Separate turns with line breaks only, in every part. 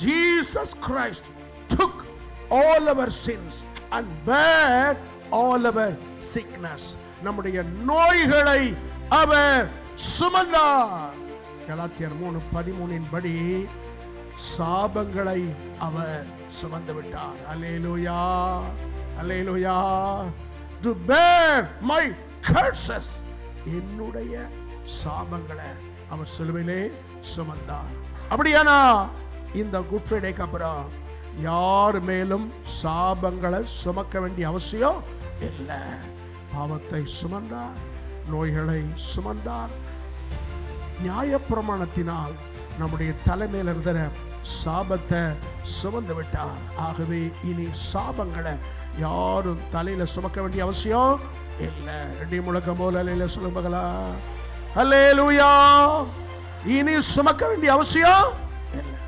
Jesus Christ took all our sins and bare all our sickness. நம்முடைய நோய்களை அவர் சுமந்தார். கலாத்தியர் 3:13 படி சாபங்களை அவர் சுமந்து விட்டார். அல்லேலூயா, அல்லேலூயா. To bear my curses, என்னுடைய சாபங்களை அவர் சிலுவையிலே சுமந்தார். அப்படியானா இந்த குட் ஃப்ரைடேக்கு அப்புறம் யார் மேலும் சாபங்களை சுமக்க வேண்டிய அவசியம் இல்லை. பாவத்தை சுமந்தார், நோய்களை சுமந்தார். நியாயப்பிரமாணத்தினால் நம்முடைய தலைமையில் இருந்த சாபத்தை சுமந்து விட்டார். ஆகவே இனி சாபங்களை யாரும் தலையில சுமக்க வேண்டிய அவசியம் இல்லை. ரெடி முழக்கம் போல அல்லேலூயா சொல்லுங்களா? அல்லேலூயா. இனி சுமக்க வேண்டிய அவசியம் இல்லை.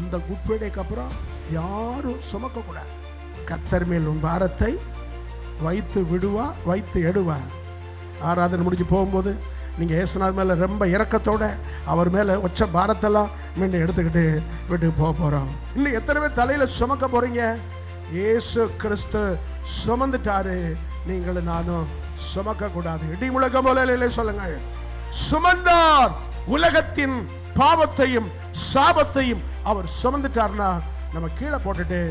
இந்த குட் ஃப்ரைடேக்கு அப்புறம் யாரும் சுமக்க கூடாது. கர்த்தர் மேல் உன் பாரத்தை வைத்து விடுவார், வைத்து எடுவார். ஆராதனை முடிஞ்சு போகும்போது நீங்கள் ஏசுநாள் மேலே ரொம்ப இரக்கத்தோட அவர் மேலே வச்ச பாரத்தெல்லாம் மீண்டும் எடுத்துக்கிட்டு வீட்டுக்கு போக போகிறோம். இன்னும் எத்தனை பேர் தலையில் சுமக்க போகிறீங்க? இயேசு கிறிஸ்து சுமந்துட்டாரு, நீங்களும் நானும் சுமக்க கூடாது. இடி முழக்கம் போல சொல்லுங்க. சுமந்தார் உலகத்தின் பாவத்தையும் சாபத்தையும் அவர் சுமந்துட்டார்னா நம்ம கீழே போட்டுட்டு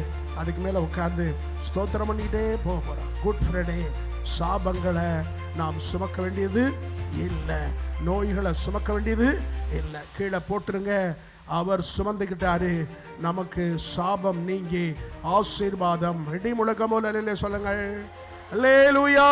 அதுக்கு மேலே உட்கார்ந்து ஸ்தோத்திரம் பண்ணிக்கிட்டே போக போகிறோம். குட் ஃப்ரைடே சாபங்களை நாம் சுமக்க வேண்டியது இல்லை, நோய்களை சுமக்க வேண்டியது இல்லை. கீழே போட்டுருங்க. அவர் சுமந்துக்கிட்டாரு, நமக்கு சாபம் நீங்கி ஆசீர்வாதம். இடி முழக்கம் போல சொல்லுங்கள். அல்லேலூயா.